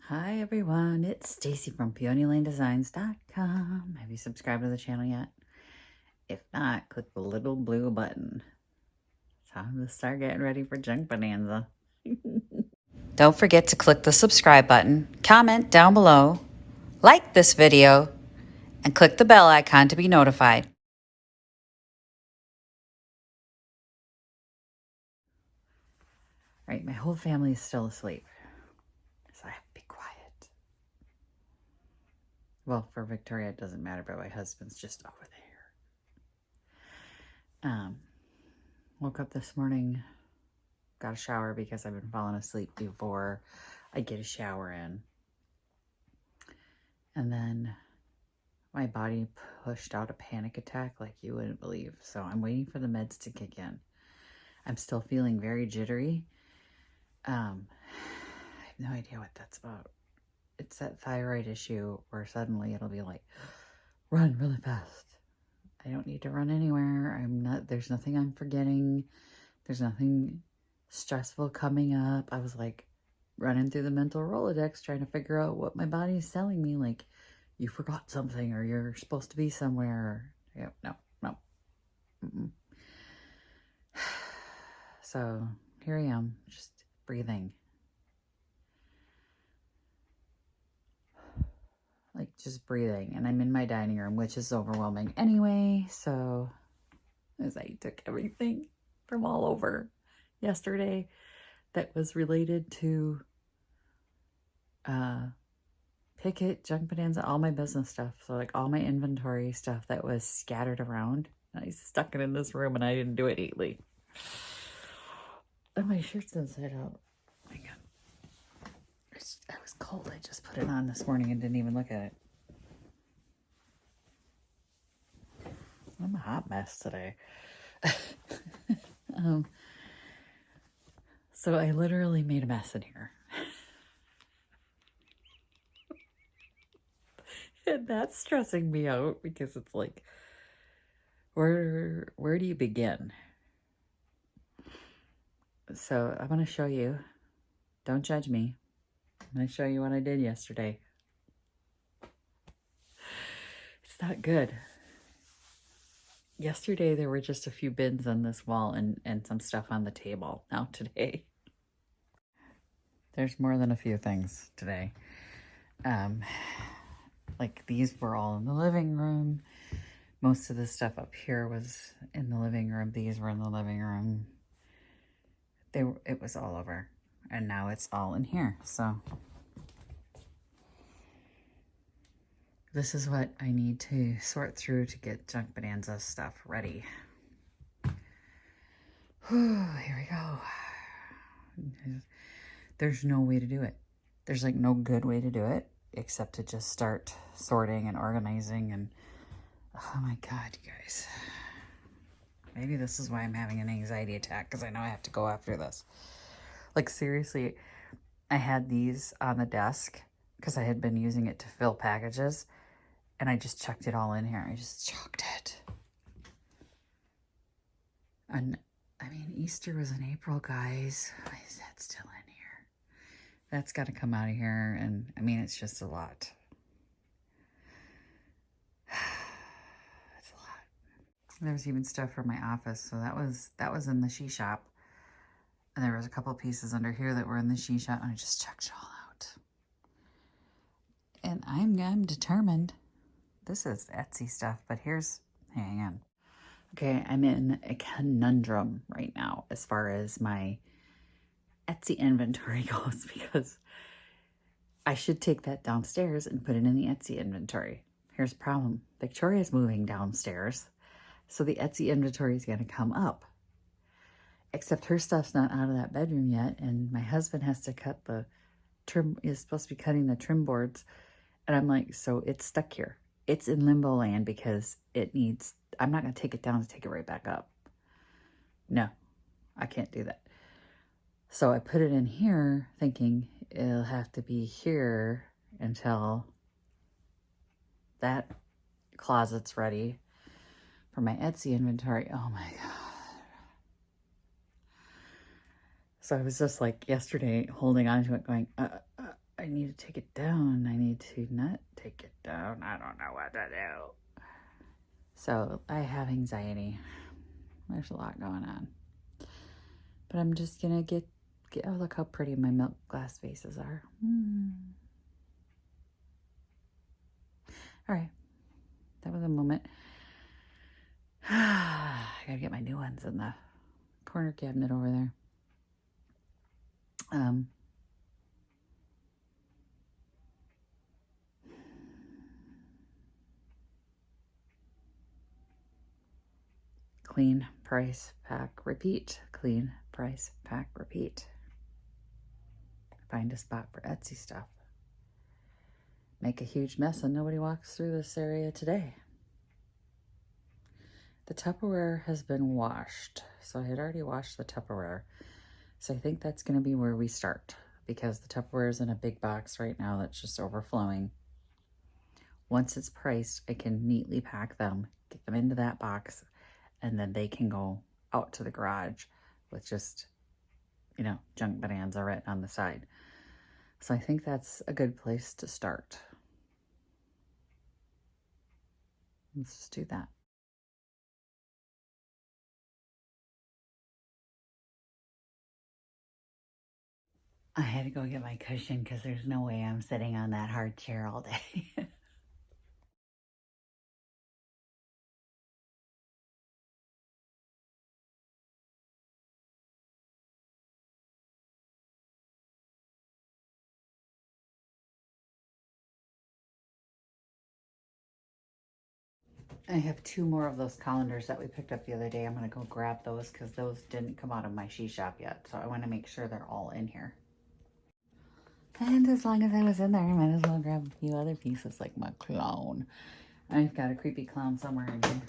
Hi everyone, it's Stacy from PeonyLaneDesigns.com. Have you subscribed to the channel yet? If not, click the little blue button. It's time to start getting ready for Junk Bonanza. Don't forget to click the subscribe button, comment down below, like this video, and click the bell icon to be notified. All right, my whole family is still asleep, so I have to be quiet. Well, for Victoria it doesn't matter, but my husband's just over there. Woke up this morning, got a shower because I've been falling asleep before I get a shower in. And then my body pushed out a panic attack like you wouldn't believe. So I'm waiting for the meds to kick in. I'm still feeling very jittery. I have no idea what that's about. It's that thyroid issue where suddenly it'll be like, run really fast. I don't need to run anywhere. There's nothing I'm forgetting. There's nothing stressful coming up. I was like running through the mental Rolodex trying to figure out what my body is telling me. Like, you forgot something or you're supposed to be somewhere. Yeah, no. Mm-mm. So here I am, just breathing. Like, just breathing. And I'm in my dining room, which is overwhelming anyway. So as I took everything from all over yesterday that was related to Picket, Junk Bonanza, all my business stuff. So like all my inventory stuff that was scattered around. I stuck it in this room and I didn't do it neatly. And my shirt's inside out. Oh my God. I was cold. I just put it on this morning and didn't even look at it. I'm a hot mess today. So I literally made a mess in here. And that's stressing me out because it's like, where do you begin? So I'm going to show you. Don't judge me. I'm going to show you what I did yesterday. It's not good. Yesterday, there were just a few bins on this wall and some stuff on the table. Now today, there's more than a few things today. Like these were all in the living room. Most of the stuff up here was in the living room. These were in the living room. It was all over. And now it's all in here. So this is what I need to sort through to get Junk Bonanza stuff ready. Whew, here we go. There's no way to do it. There's like no good way to do it except to just start sorting and organizing and oh my God, you guys. Maybe this is why I'm having an anxiety attack because I know I have to go after this. Like seriously, I had these on the desk because I had been using it to fill packages and I just chucked it all in here. I just chucked it. And I mean, Easter was in April, guys. Why is that still in here? That's got to come out of here. And I mean, it's just a lot. It's a lot. There's even stuff from my office. So that was in the she shop. And there was a couple pieces under here that were in the she shop. And I just chucked it all out. And I'm determined. This is Etsy stuff, but hang on. Okay, I'm in a conundrum right now as far as my Etsy inventory goes because I should take that downstairs and put it in the Etsy inventory. Here's the problem. Victoria's moving downstairs, so the Etsy inventory is going to come up. Except her stuff's not out of that bedroom yet, and my husband has to cut the trim, is supposed to be cutting the trim boards, and I'm like, so it's stuck here. It's in limbo land because it needs, I'm not going to take it down to take it right back up. No, I can't do that. So I put it in here thinking it'll have to be here until that closet's ready for my Etsy inventory. Oh my God. So I was just like yesterday holding on to it going, I I need to take it down. I need to not take it down. I don't know what to do. So I have anxiety. There's a lot going on. But I'm just gonna get oh, look how pretty my milk glass vases are. All right, that was a moment. I gotta get my new ones in the corner cabinet over there. Clean, price, pack, repeat. Clean, price, pack, repeat. Find a spot for Etsy stuff. Make a huge mess and nobody walks through this area today. The Tupperware has been washed. So I had already washed the Tupperware. So I think that's going to be where we start, because the Tupperware is in a big box right now that's just overflowing. Once it's priced, I can neatly pack them, get them into that box, and then they can go out to the garage with just, you know, Junk Bonanza written on the side. So I think that's a good place to start. Let's just do that. I had to go get my cushion because there's no way I'm sitting on that hard chair all day. I have 2 more of those colanders that we picked up the other day. I'm going to go grab those because those didn't come out of my she shop yet. So I want to make sure they're all in here. And as long as I was in there, I might as well grab a few other pieces like my clown. I've got a creepy clown somewhere in here.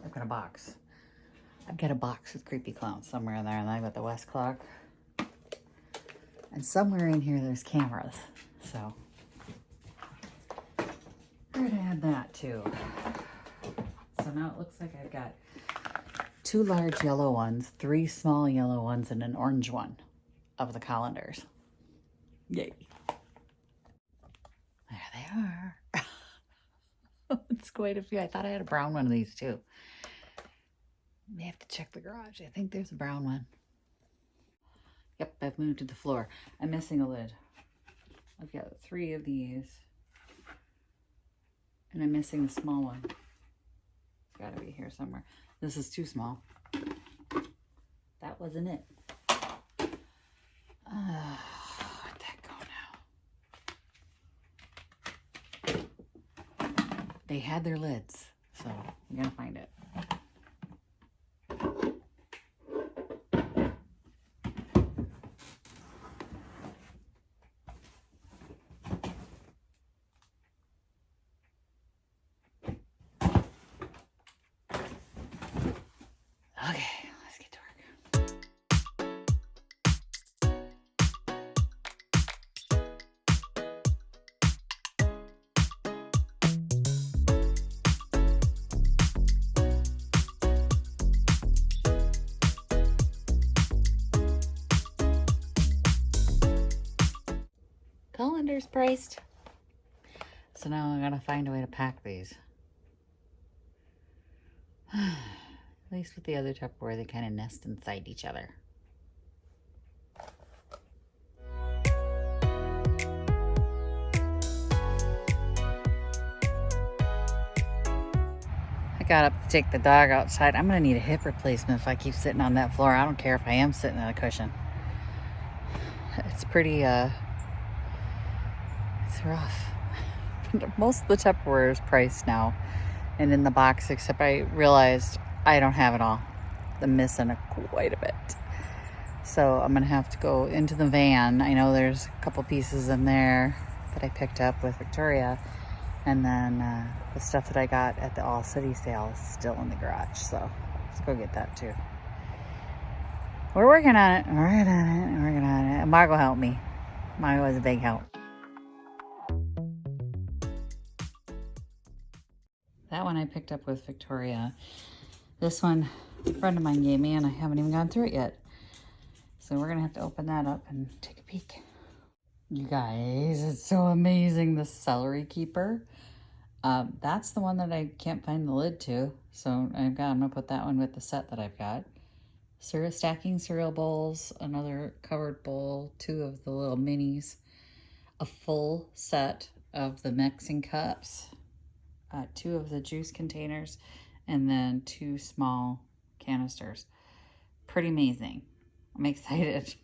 I've got a box. I've got a box with creepy clowns somewhere in there. And I've got the West clock. And somewhere in here there's cameras. So we're going to add that too. So now it looks like I've got 2 large yellow ones, 3 small yellow ones, and an orange one of the colanders. Yay. There they are. It's quite a few. I thought I had a brown one of these too. May have to check the garage. I think there's a brown one. Yep, I've moved to the floor. I'm missing a lid. I've got 3 of these. And I'm missing the small one. It's got to be here somewhere. This is too small. That wasn't it. Where'd that go now? They had their lids, so I'm gonna find it. Okay, let's get to Colander's priced. So now I gotta find a way to pack these. At least with the other Tupperware, they kind of nest inside each other. I got up to take the dog outside. I'm gonna need a hip replacement if I keep sitting on that floor. I don't care if I am sitting on a cushion. It's pretty, it's rough. Most of the Tupperware is priced now and in the box, except I realized I don't have it all. I'm missing quite a bit. So I'm gonna have to go into the van. I know there's a couple pieces in there that I picked up with Victoria, and then the stuff that I got at the All City sale is still in the garage. So let's go get that too. We're working on it. We're working on it. We're working on it. Margot helped me. Margot was a big help. That one I picked up with Victoria. This one a friend of mine gave me, and I haven't even gone through it yet. So we're gonna have to open that up and take a peek. You guys, it's so amazing, the celery keeper. That's the one that I can't find the lid to. So I'm gonna put that one with the set that I've got. Stacking cereal bowls, another covered bowl, 2 of the little minis, a full set of the mixing cups, 2 of the juice containers, and then 2 small canisters. Pretty amazing. I'm excited.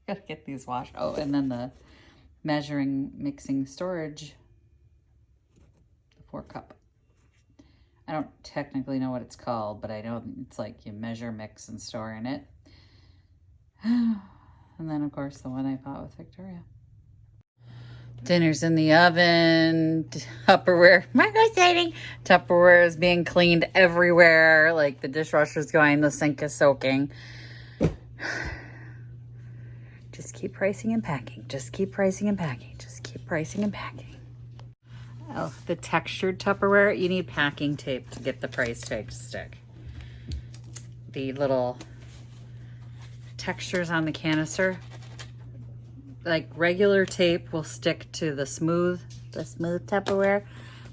Gotta get these washed. Oh, and then the measuring mixing storage, the 4-cup. I don't technically know what it's called, but I know it's like you measure, mix, and store in it. And then, of course, the one I bought with Victoria. Dinner's in the oven. Tupperware. My God, exciting. Tupperware is being cleaned everywhere. Like the dishwasher's going, the sink is soaking. Just keep pricing and packing. Just keep pricing and packing. Just keep pricing and packing. Oh, the textured Tupperware, you need packing tape to get the price tag to stick. The little textures on the canister, like regular tape will stick to the smooth Tupperware,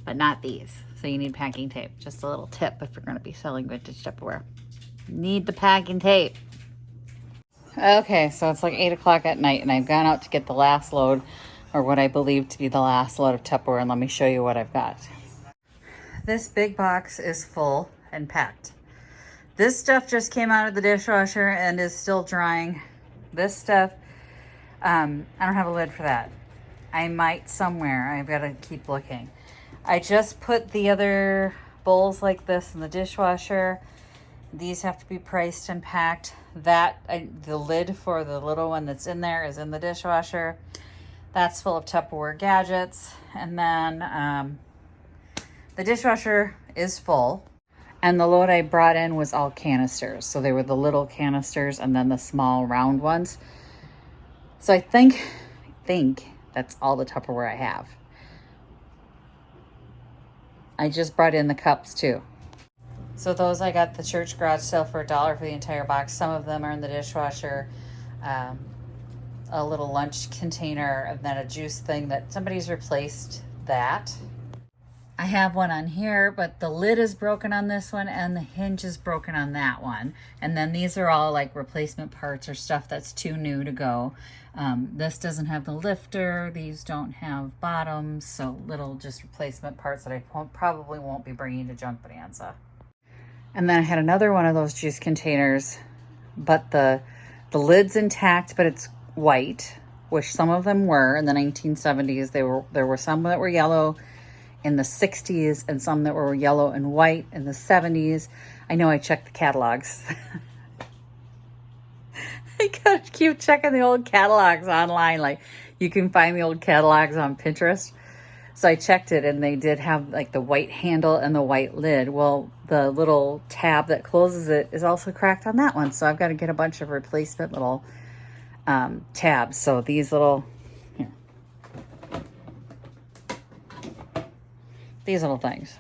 but not these. So you need packing tape. Just a little tip if you're going to be selling vintage Tupperware. You need the packing tape. Okay, so it's like 8 o'clock at night and I've gone out to get the last load, or what I believe to be the last load of Tupperware, and let me show you what I've got. This big box is full and packed. This stuff just came out of the dishwasher and is still drying. This stuff, I don't have a lid for that. I might somewhere. I've got to keep looking. I just put the other bowls like this in the dishwasher. These have to be priced and packed. The lid for the little one that's in there is in the dishwasher. That's full of Tupperware gadgets. And then the dishwasher is full. And the load I brought in was all canisters. So they were the little canisters and then the small round ones. So I think that's all the Tupperware I have. I just brought in the cups too. So those I got the church garage sale for $1 for the entire box. Some of them are in the dishwasher. A little lunch container, and then a juice thing that somebody's replaced that. I have one on here, but the lid is broken on this one and the hinge is broken on that one. And then these are all like replacement parts or stuff that's too new to go. This doesn't have the lifter. These don't have bottoms. So little just replacement parts that I probably won't be bringing to Junk Bonanza. And then I had another one of those juice containers, but the lid's intact, but it's white, which some of them were in the 1970s. There were some that were yellow in the 60s and some that were yellow and white in the 70s. I know I checked the catalogs. I gotta keep checking the old catalogs online. Like you can find the old catalogs on Pinterest. So I checked it and they did have like the white handle and the white lid. Well, the little tab that closes it is also cracked on that one. So I've got to get a bunch of replacement little tabs. So these little, here, these little things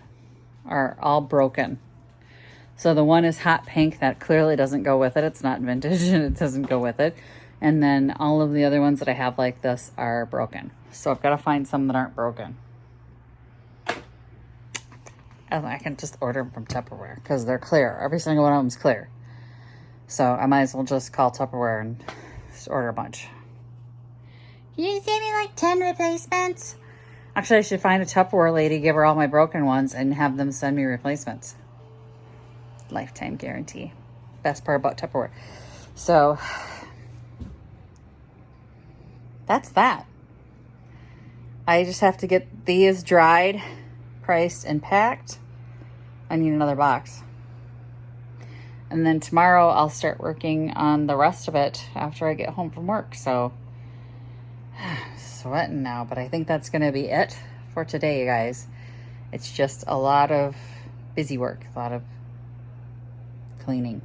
are all broken. So the one is hot pink. That clearly doesn't go with it. It's not vintage and it doesn't go with it. And then all of the other ones that I have like this are broken. So I've got to find some that aren't broken. And I can just order them from Tupperware because they're clear. Every single one of them is clear. So I might as well just call Tupperware and just order a bunch. Can you send me like 10 replacements? Actually, I should find a Tupperware lady, give her all my broken ones, and have them send me replacements. Lifetime guarantee. Best part about Tupperware. So that's that. I just have to get these dried, priced, and packed. I need another box. And then tomorrow I'll start working on the rest of it after I get home from work. So sweating now, but I think that's going to be it for today, you guys. It's just a lot of busy work, a lot of cleaning.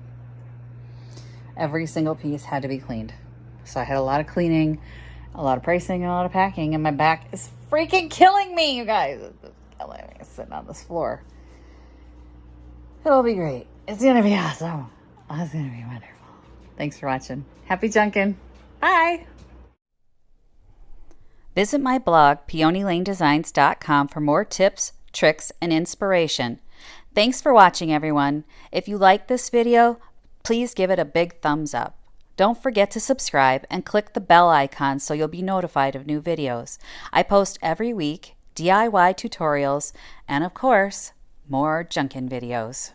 Every single piece had to be cleaned. So I had a lot of cleaning, a lot of pricing, and a lot of packing, and my back is freaking killing me, you guys. It's killing me sitting on this floor. It'll be great. It's going to be awesome. It's going to be wonderful. Thanks for watching. Happy junkin'. Bye. Visit my blog, peonylanedesigns.com, for more tips, tricks, and inspiration. Thanks for watching, everyone. If you like this video, please give it a big thumbs up. Don't forget to subscribe and click the bell icon so you'll be notified of new videos. I post every week DIY tutorials and, of course, more junkin' videos.